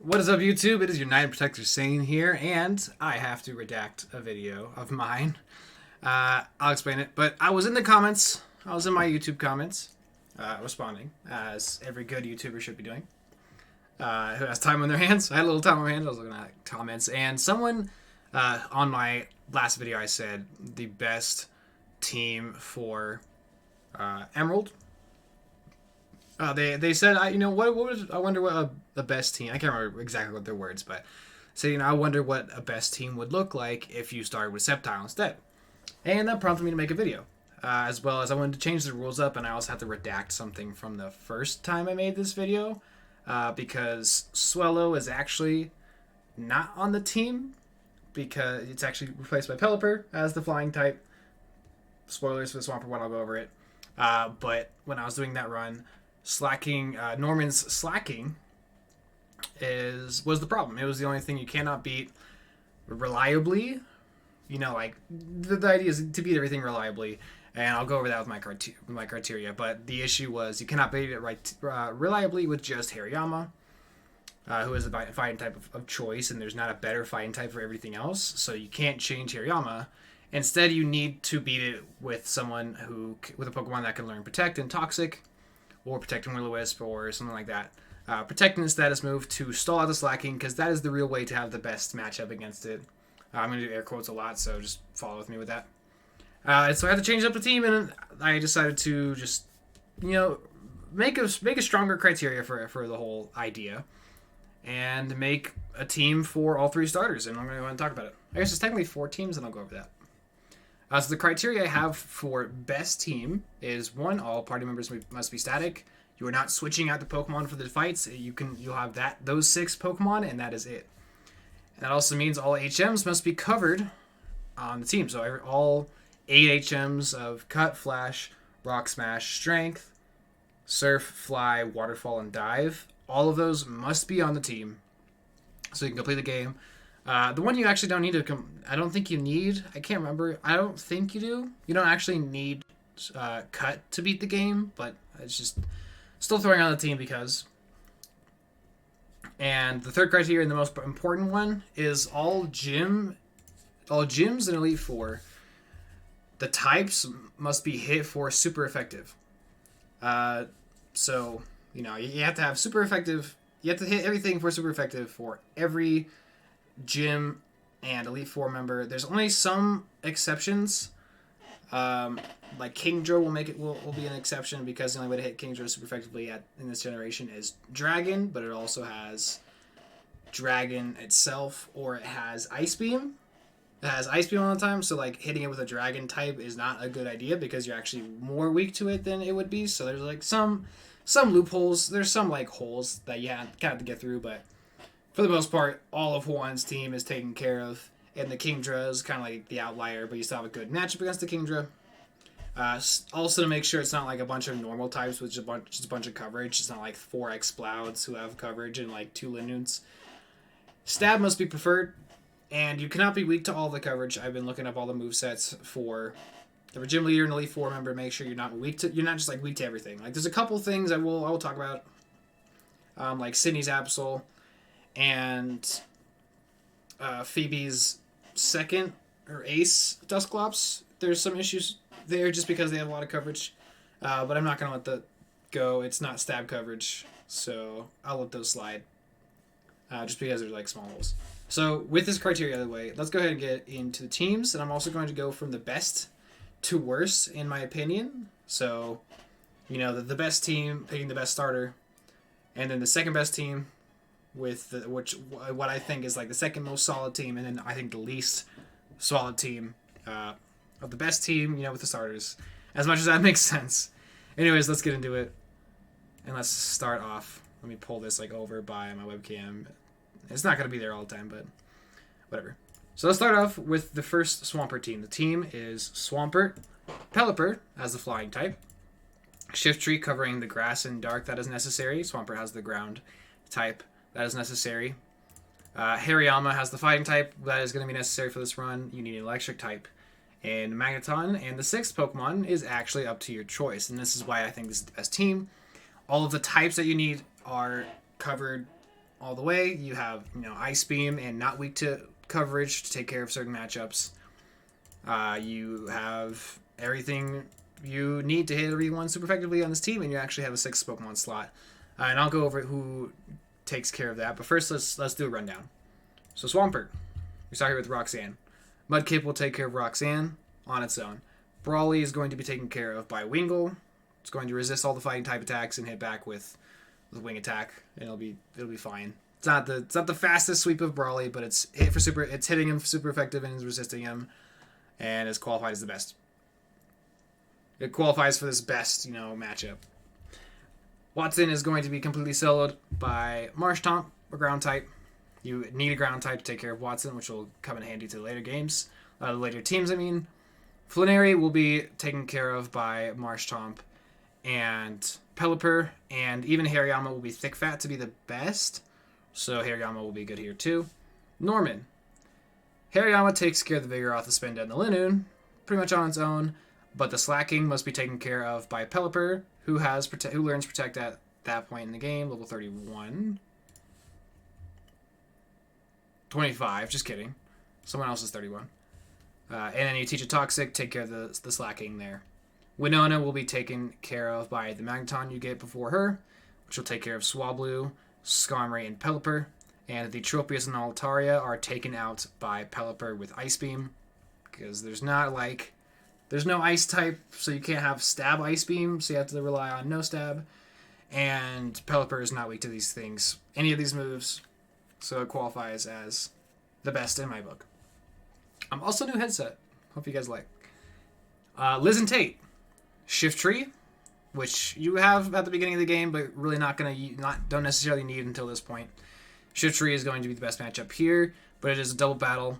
What is up, YouTube? It is your Night Protector Sane here, and I have to redact a video of mine. I'll explain it, but I was in the comments. I was in my YouTube comments, responding, as every good YouTuber should be doing, who has time on their hands. I had a little time on my hands. I was looking at comments, and someone on my last video, I said the best team for Emerald. They said, what was, I wonder what the best team, I can't remember exactly what their words, but said, I wonder what a best team would look like if you started with Sceptile instead. And that prompted me to make a video, as well as I wanted to change the rules up, and I also had to redact something from the first time I made this video, because Swellow is actually not on the team, because it's actually replaced by Pelipper as the flying type. Spoilers for the Swampert one, I'll go over it. But when I was doing that run, Norman's slacking was the problem. It was the only thing you cannot beat reliably. The idea is to beat everything reliably, and I'll go over that with my criteria. But the issue was you cannot beat it reliably with just Hariyama, who is the fighting type of choice, and there's not a better fighting type for everything else, so you can't change Hariyama. Instead, you need to beat it with someone with a Pokemon that can learn Protect and Toxic, or Protect and Will-O-Wisp, or something like that. Protect and status move to stall out the slacking, because that is the real way to have the best matchup against it. I'm going to do air quotes a lot, so just follow with me with that. So I had to change up the team, and I decided to just, make a stronger criteria for the whole idea, and make a team for all three starters, and I'm going to go ahead and talk about it. I guess it's technically 4 teams, and I'll go over that. So the criteria I have for best team is 1, all party members must be static. You are not switching out the Pokemon for the fights. You'll have those 6 Pokemon, and that is it. And that also means all HMs must be covered on the team. So all 8 HMs of Cut, Flash, Rock Smash, Strength, Surf, Fly, Waterfall, and Dive. All of those must be on the team, so you can complete the game. The one you actually don't need to I don't think you need. I can't remember. I don't think you do. You don't actually need Cut to beat the game, but it's just still throwing on the team because. And the third criteria, and the most important one, is all gyms in Elite Four. The types must be hit for super effective. So you have to have super effective. You have to hit everything for super effective for every gym and Elite Four member. There's only some exceptions. Like Kingdra will be an exception because the only way to hit Kingdra super effectively in this generation is Dragon, but it also has Dragon itself, or it has Ice Beam. It has Ice Beam all the time, so like hitting it with a Dragon type is not a good idea because you're actually more weak to it than it would be. So there's like some loopholes. There's some like holes that you kind of have to get through, but for the most part, all of Juan's team is taken care of. And the Kingdra is kind of like the outlier, but you still have a good matchup against the Kingdra. Also to make sure it's not like a bunch of normal types with just a bunch of coverage. It's not like 4 Explouds who have coverage and like 2 Linoods. Stab must be preferred, and you cannot be weak to all the coverage. I've been looking up all the movesets for the gym leader and Elite Four member. Make sure you're not just like weak to everything. Like there's a couple things I will talk about, like Sydney's Absol and Phoebe's second or ace Dusclops. There's some issues there just because they have a lot of coverage, but I'm not going to let that go. It's not stab coverage, so I'll let those slide, just because they're like small holes. So with this criteria out of the way, let's go ahead and get into the teams, and I'm also going to go from the best to worst in my opinion. So, the best team picking the best starter, and then the second best team with what I think is like the second most solid team, and then I think the least solid team of the best team, with the starters. As much as that makes sense. Anyways, let's get into it, and let's start off. Let me pull this over by my webcam. It's not going to be there all the time, but whatever. So let's start off with the first Swampert team. The team is Swampert, Pelipper as the flying type, Shiftry covering the grass and dark that is necessary. Swampert has the ground type that is necessary. Hariyama has the fighting type that is going to be necessary for this run. You need an electric type and Magneton. And the 6th Pokemon is actually up to your choice. And this is why I think this is the best team. All of the types that you need are covered all the way. You have, Ice Beam and not weak to coverage to take care of certain matchups. You have everything you need to hit everyone super effectively on this team, and you actually have a 6 Pokemon slot. And I'll go over who takes care of that. But first, let's do a rundown. So Swampert, we start here with Roxanne. Mudkip will take care of Roxanne on its own. Brawly is going to be taken care of by Wingull. It's going to resist all the fighting type attacks and hit back with the wing attack, and it'll be fine. It's not the fastest sweep of Brawly, but it's hitting him super effective and is resisting him, and is qualified as the best. It qualifies for this best, matchup. Watson is going to be completely soloed by Marshtomp, a ground type. You need a ground type to take care of Watson, which will come in handy to later games, later teams. I mean, Flannery will be taken care of by Marshtomp and Pelipper, and even Hariyama will be thick fat to be the best, so Hariyama will be good here too. Norman. Hariyama takes care of the Vigoroth, the Spinda, and the Linoon, pretty much on its own, but the Slacking must be taken care of by Pelipper, who learns Protect at that point in the game, level 31. 25, just kidding. Someone else is 31. And then you teach a Toxic, take care of the Slacking there. Winona will be taken care of by the Magneton you get before her, which will take care of Swablu, Skarmory, and Pelipper. And the Tropius and Altaria are taken out by Pelipper with Ice Beam, because there's no Ice type, so you can't have Stab Ice Beam, so you have to rely on no Stab. And Pelipper is not weak to these things, any of these moves, so it qualifies as the best in my book. Also new headset. Hope you guys like. Liz and Tate. Shiftry, which you have at the beginning of the game, but really don't necessarily need until this point. Shiftry is going to be the best matchup here, but it is a double battle,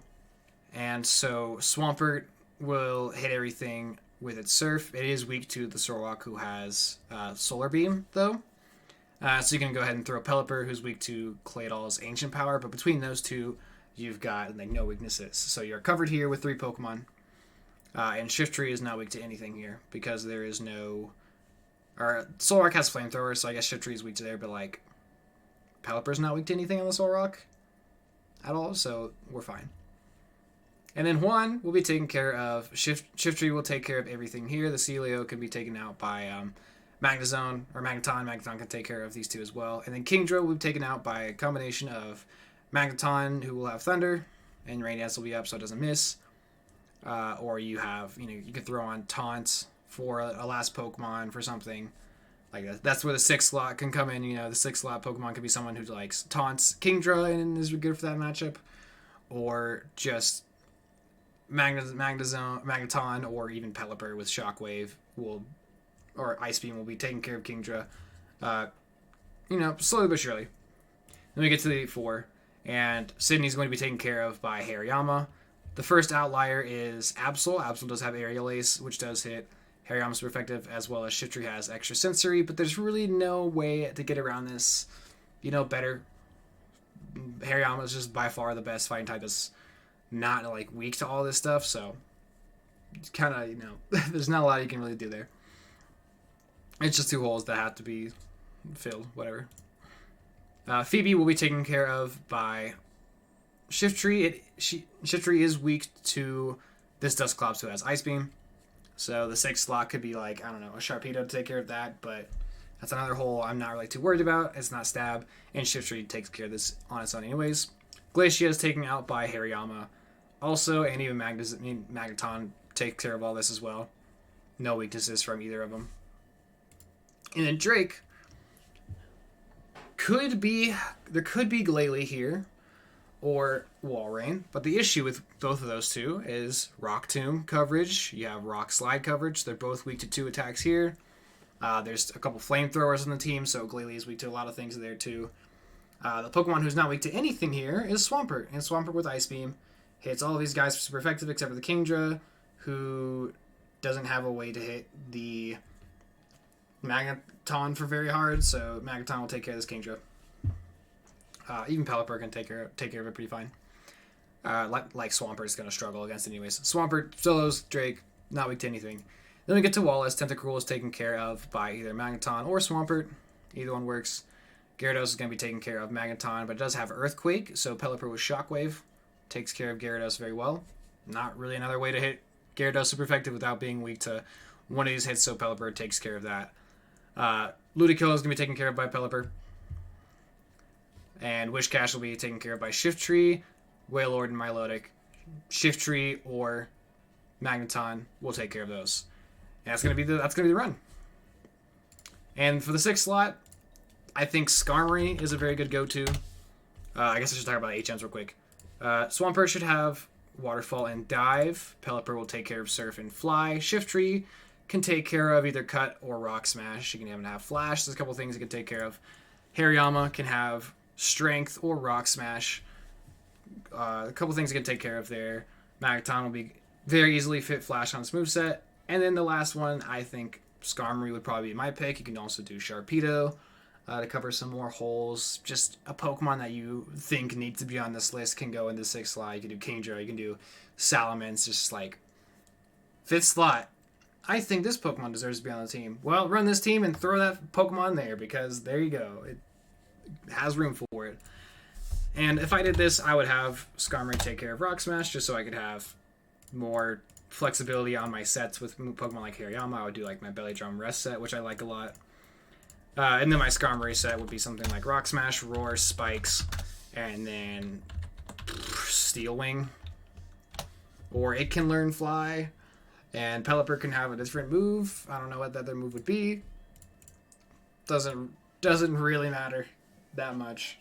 and so Swampert will hit everything with its Surf. It is weak to the Sorwalk, who has Solar Beam, though. So you can go ahead and throw Pelipper, who's weak to Claydol's Ancient Power, but between those two, you've got no weaknesses. So you're covered here with 3 Pokemon. And Shiftry is not weak to anything here, because there is no... Solrock has Flamethrower, so I guess Shiftry is weak to there, but Pelipper's not weak to anything on the Solrock at all, so we're fine. And then Juan will be taken care of. Shiftry will take care of everything here. The Celio can be taken out by Magnezone, or Magneton. Magneton can take care of these two as well. And then Kingdra will be taken out by a combination of Magneton, who will have Thunder, and Rain Dance will be up so it doesn't miss. Or you have, you can throw on Taunt for a last Pokemon for something like that. That's where the 6 slot can come in. The 6 slot Pokemon could be someone who likes Taunts Kingdra and is good for that matchup, or just Magneton, or even Pelipper with Shockwave or Ice Beam will be taking care of Kingdra. Slowly but surely. Then we get to the 4, and Sydney's going to be taken care of by Hariyama. The first outlier is Absol. Absol does have Aerial Ace, which does hit Hariyama super effective, as well as Shiftry has extra sensory, but there's really no way to get around this, better. Hariyama is just by far the best fighting type, is not weak to all this stuff, so it's kind of, there's not a lot you can really do there. It's just 2 holes that have to be filled, whatever. Phoebe will be taken care of by Shiftry. Shiftry is weak to this Dusclops, who has Ice Beam. So the 6 slot could be a Sharpedo to take care of that, but that's another hole I'm not really too worried about. It's not Stab, and Shiftry takes care of this on its own anyways. Glacia is taken out by Hariyama also, and even Magneton takes care of all this as well. No weaknesses from either of them. And then Drake could be Glalie here, or Walrein, but the issue with both of those two is Rock Tomb coverage. You have Rock Slide coverage. They're both weak to 2 attacks here. There's a couple Flamethrowers on the team, so Glalie is weak to a lot of things there too. The Pokemon who's not weak to anything here is Swampert, and Swampert with Ice Beam hits all of these guys super effective except for the Kingdra, who doesn't have a way to hit the Magneton for very hard, so Magneton will take care of this Kingdra. Even Pelipper can take care of it pretty fine. Like Swampert is going to struggle against anyways. Swampert solos Drake, not weak to anything. Then we get to Wallace. Tentacruel is taken care of by either Magneton or Swampert. Either one works. Gyarados is going to be taking care of Magneton, but it does have Earthquake, so Pelipper with Shockwave takes care of Gyarados very well. Not really another way to hit Gyarados super effective without being weak to one of these hits, so Pelipper takes care of that. Ludicolo is going to be taken care of by Pelipper. And Wishcash will be taken care of by Shiftry, Wailord, and Milotic. Shiftry or Magneton will take care of those. And that's gonna be the run. And for the 6th slot, I think Skarmory is a very good go-to. I guess I should talk about HMs real quick. Swampert should have Waterfall and Dive. Pelipper will take care of Surf and Fly. Shiftry can take care of either Cut or Rock Smash. You can even have Flash. There's a couple things it can take care of. Hariyama can have Strength or Rock Smash. A couple things it can take care of there. Magneton will be very easily fit Flash on its moveset. And then the last one, I think Skarmory would probably be my pick. You can also do Sharpedo to cover some more holes. Just a Pokemon that you think needs to be on this list can go in the 6th slot. You can do Kingdra, you can do Salamence, just like 5th slot. I think this Pokemon deserves to be on the team. Well, run this team and throw that Pokemon there because there you go. It has room for it. And if I did this, I would have Skarmory take care of Rock Smash just so I could have more flexibility on my sets with Pokemon like Hariyama. I would do like my Belly Drum Rest set, which I like a lot. And then my Skarmory set would be something like Rock Smash, Roar, Spikes, and then Steel Wing. Or it can learn Fly. And Pelipper can have a different move. I don't know what that other move would be. Doesn't really matter that much.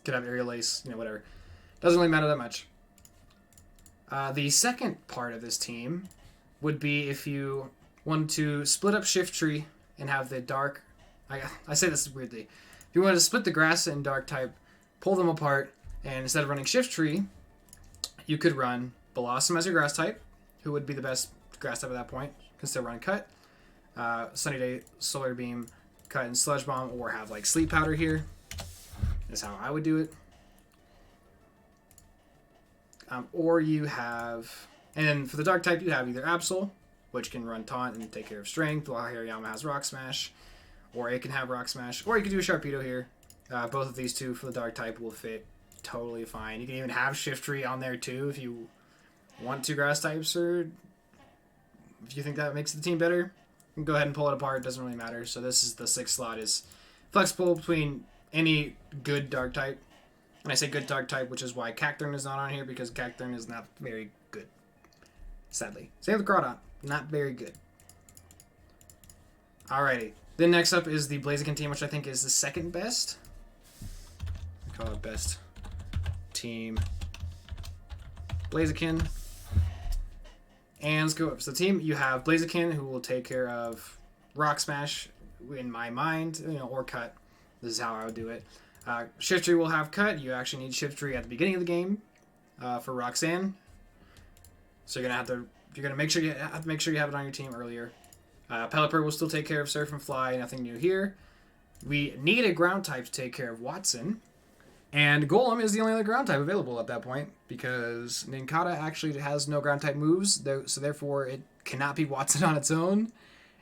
Could have Aerial Ace, whatever. Doesn't really matter that much. The second part of this team would be if you want to split up Shiftry and have the Dark... I say this weirdly. If you want to split the Grass and Dark type, pull them apart, and instead of running Shiftry, you could run Blossom as your Grass type, who would be the best Grass type at that point. You can still run Cut, Sunny Day, Solar Beam, Cut, and Sludge Bomb, or have like Sleep Powder here. Is how I would do it. Or you have... And then for the Dark type, you have either Absol, which can run Taunt and take care of Strength, while Hariyama has Rock Smash. Or it can have Rock Smash. Or you can do a Sharpedo here. Both of these two for the Dark type will fit totally fine. You can even have Shiftry on there too if you want 2 Grass types, or if you think that makes the team better. You can go ahead and pull it apart. It doesn't really matter. So this is the 6th slot. Is flexible between any good Dark type. And I say good Dark type, which is why Cacturne is not on here, because Cacturne is not very good. Sadly. Same with Groudon. Not very good. Alrighty. Then next up is the Blaziken team, which I think is the 2nd best. I call it best team Blaziken. And let's go up. So the team, you have Blaziken, who will take care of Rock Smash, in my mind, or Cut. This is how I would do it. Shiftry will have Cut. You actually need Shiftry at the beginning of the game for Roxanne. So you're gonna make sure you have it on your team earlier. Pelipper will still take care of Surf and Fly. Nothing new here. We need a ground type to take care of Watson, and Golem is the only other ground type available at that point because Nincada actually has no ground type moves, so therefore it cannot be Watson on its own.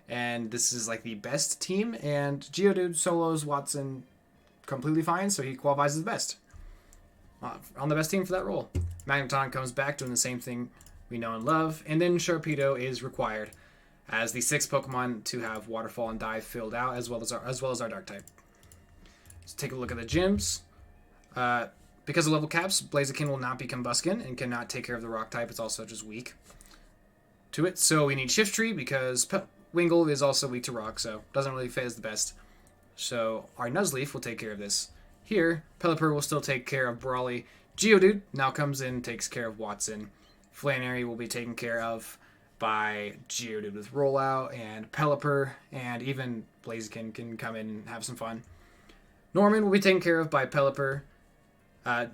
And this is like the best team, and Geodude solos Watson completely fine, so he qualifies as the best. On the best team for that role. Magneton comes back doing the same thing we know and love, and then Sharpedo is required as the 6th Pokemon to have Waterfall and Dive filled out, as well as our Dark type. Let's take a look at the gyms. Because of level caps, Blaziken will not be Combusken and cannot take care of the Rock type. It's also just weak to it. So we need Shiftry because Wingull is also weak to Rock, so doesn't really fit as the best. So our Nuzleaf will take care of this. Here, Pelipper will still take care of Brawly. Geodude now comes in and takes care of Watson. Flannery will be taken care of by Geodude with Rollout, and Pelipper, and even Blaziken can come in and have some fun. Norman will be taken care of by Pelipper.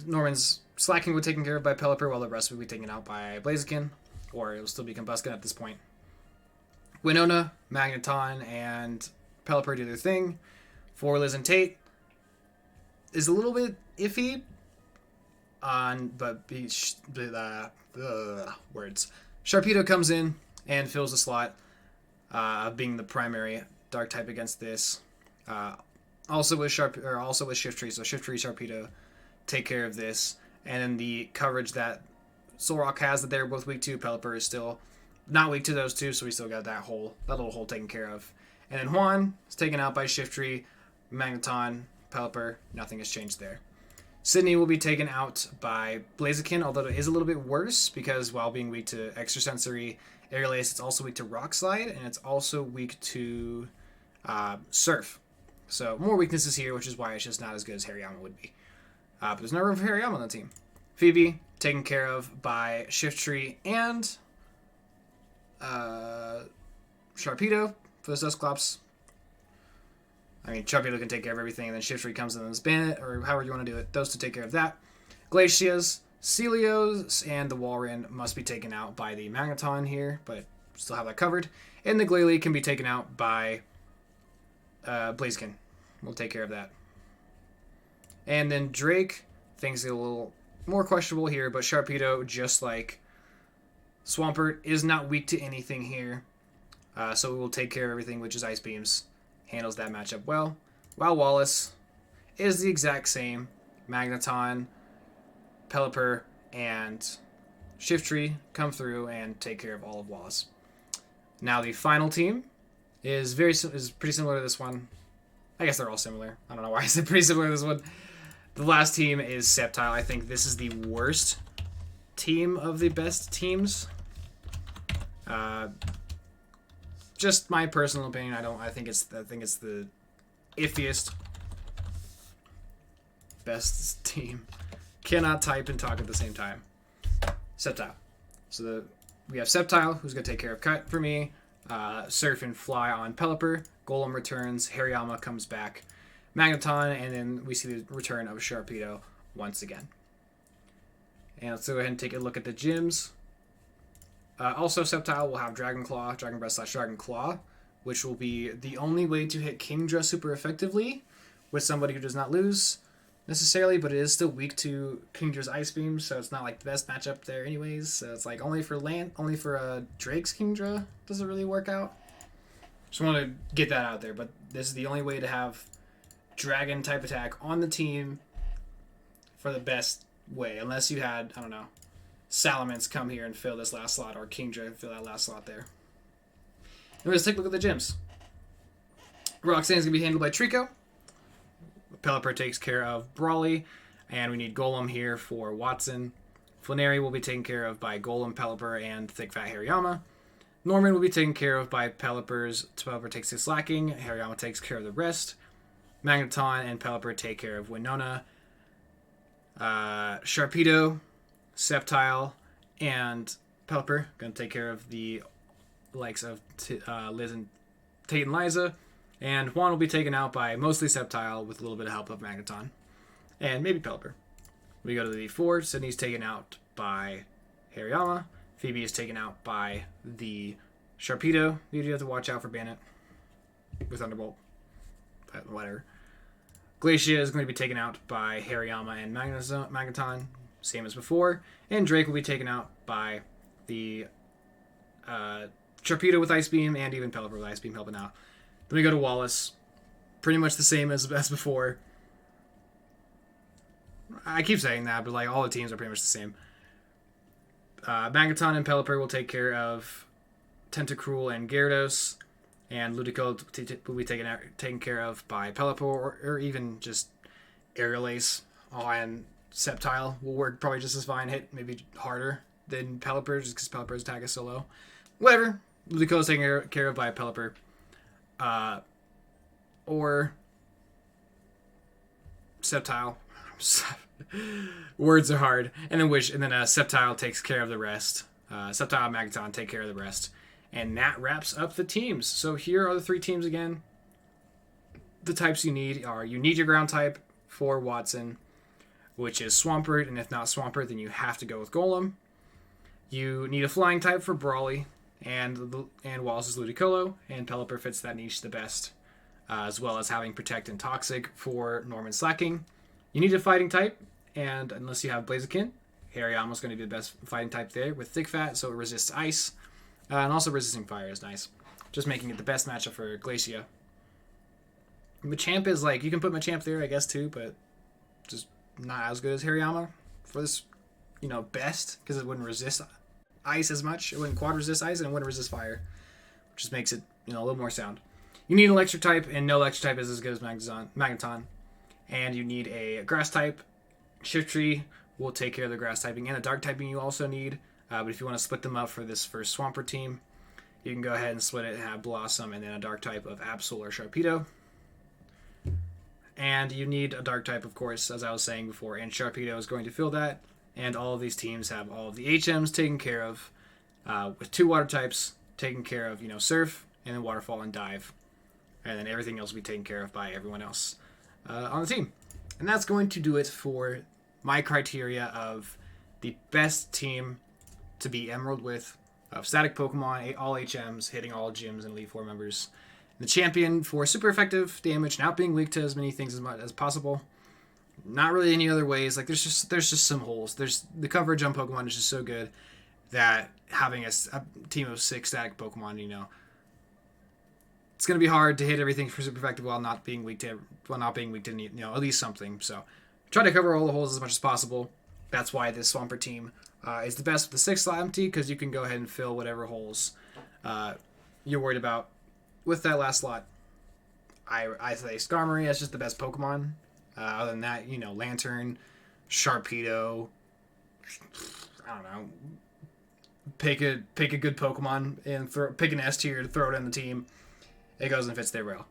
Norman's Slacking will be taken care of by Pelipper, while the rest will be taken out by Blaziken, or it will still be Combusken at this point. Winona, Magneton, and Pelipper do their thing. For Liz and Tate is a little bit iffy, but words. Sharpedo comes in and fills the slot of being the primary Dark type against this. Also with Shift Tree, so Shift Tree Sharpedo take care of this, and then the coverage that Solrock has that they're both weak to, Pelipper is still not weak to those two, so we still got that little hole taken care of. And then Juan is taken out by Shift Tree, Magneton, Pelipper, nothing has changed there. Sydney will be taken out by Blaziken, although it is a little bit worse because while being weak to Extrasensory Aerial Ace, it's also weak to Rock Slide, and it's also weak to Surf. So more weaknesses here, which is why it's just not as good as Hariyama would be. But there's no room for Hariyama on the team. Phoebe, taken care of by Shift Tree and Sharpedo for the Dusclops. I mean, Sharpedo can take care of everything, and then Shift Tree comes in and ban it, or however you want to do it. Those to take care of that. Glacias, Celios, and the Walrein must be taken out by the Magneton here, but still have that covered. And the Glalie can be taken out by Blaziken. We'll take care of that. And then Drake, things get a little more questionable here, but Sharpedo, just like Swampert, is not weak to anything here. So we will take care of everything, which is Ice Beams. Handles that matchup well. While Wallace is the exact same. Magneton, Pelipper, and Shift Tree come through and take care of all of Wallace. Now the final team is pretty similar to this one. I guess they're all similar. I don't know why I said pretty similar to this one. The last team is Sceptile. I think this is the worst team of the best teams. Just my personal opinion. I think it's the iffiest best team. Cannot type and talk at the same time. Sceptile. So we have Sceptile, who's going to take care of Cut for me. Surf and Fly on Pelipper. Golem returns. Hariyama comes back. Magneton, and then we see the return of Sharpedo once again. And let's go ahead and take a look at the gyms. Also, Sceptile will have Dragon Claw, Dragon Breath / Dragon Claw, which will be the only way to hit Kingdra super effectively with somebody who does not lose necessarily, but it is still weak to Kingdra's Ice Beam, so it's not like the best matchup there anyways. So it's like only for Drake's Kingdra does it really work out. Just want to get that out there, but this is the only way to have Dragon type attack on the team for the best way, unless you had, I don't know, Salamence come here and fill this last slot, or Kingdra fill that last slot there. And let's take a look at the gyms. Roxanne's going to be handled by Trico. Pelipper takes care of Brawly, and we need Golem here for Watson. Flannery will be taken care of by Golem, Pelipper, and Thick Fat Hariyama. Norman will be taken care of by Pelipper's. Pelipper takes his slacking. Hariyama takes care of the rest. Magneton and Pelipper take care of Winona. Sharpedo, Sceptile, and Pelipper going to take care of the likes of Liz and Tate and Liza. And Juan will be taken out by mostly Sceptile with a little bit of help of Magneton. And maybe Pelipper. We go to the V4. Sydney's taken out by Hariyama. Phoebe is taken out by the Sharpedo. You do have to watch out for Bandit with Thunderbolt. But whatever. Glacia is going to be taken out by Hariyama and Magneton. Same as before. And Drake will be taken out by the Sharpedo with Ice Beam and even Pelipper with Ice Beam helping out. Then we go to Wallace. Pretty much the same as before. I keep saying that, but like all the teams are pretty much the same. Magneton and Pelipper will take care of Tentacruel and Gyarados. And Ludicolo will be taken care of by Pelipper or even just Aerial Ace. And Sceptile will work probably just as fine. Hit maybe harder than Pelipper just because Pelipper's attack is so low. Whatever. Ludicolo's taken care of by Pelipper. Or Sceptile. Words are hard. And then Sceptile takes care of the rest. Sceptile and Magneton take care of the rest. And that wraps up the teams. So here are the 3 teams again. The types you need are, you need your ground type for Watson, which is Swampert, and if not Swampert, then you have to go with Golem. You need a flying type for Brawly, and Wallace's Ludicolo, and Pelipper fits that niche the best, as well as having Protect and Toxic for Norman Slacking. You need a fighting type, and unless you have Blaziken, Hariyama's going to be the best fighting type there with Thick Fat, so it resists Ice. And also resisting fire is nice. Just making it the best matchup for Glacia. Machamp is like, you can put Machamp there, I guess, too, but just not as good as Hariyama for this, best, because it wouldn't resist ice as much. It wouldn't quad resist ice, and it wouldn't resist fire, which just makes it, a little more sound. You need an electric type, and no electric type is as good as Magneton. And you need a grass type. Shiftry will take care of the grass typing, and a dark typing you also need. But if you want to split them up for this first Swampert team, you can go ahead and split it and have Blossom and then a dark type of Absol or Sharpedo. And you need a dark type, of course, as I was saying before, and Sharpedo is going to fill that. And all of these teams have all of the HMs taken care of, with 2 water types taken care of, Surf, and then Waterfall and Dive. And then everything else will be taken care of by everyone else on the team. And that's going to do it for my criteria of the best team to be Emerald with, of static Pokemon, all HMs, hitting all gyms and Elite Four members. The champion for super effective damage, not being weak to as many things as much as possible. Not really any other ways. Like there's just some holes. There's the coverage on Pokemon is just so good that having a team of 6 static Pokemon, it's gonna be hard to hit everything for super effective while not being weak to at least something. So try to cover all the holes as much as possible. That's why this Swampert team is the best with the 6 slot empty, because you can go ahead and fill whatever holes you're worried about with that last slot. I say Skarmory is just the best Pokemon. Other than that, Lantern, Sharpedo, I don't know. Pick a good Pokemon and pick an S tier to throw it on the team. It goes and fits there well.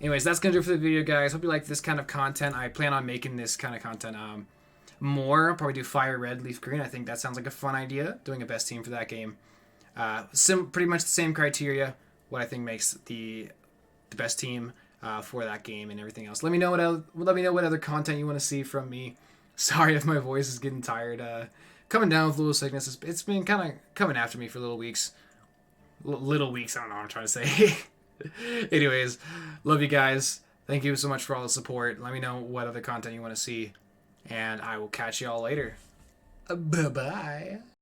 Anyways, that's going to do it for the video, guys. Hope you like this kind of content. I plan on making this kind of content more. I'll probably do Fire Red, Leaf Green. I think that sounds like a fun idea, doing a best team for that game. Pretty much the same criteria, what I think makes the best team for that game and everything else. Let me know what other content you want to see from me. Sorry if my voice is getting tired. Coming down with a little sickness. It's been kind of coming after me for little weeks. Little weeks, I don't know what I'm trying to say. Anyways, love you guys. Thank you so much for all the support. Let me know what other content you want to see. And I will catch you all later. Bye-bye.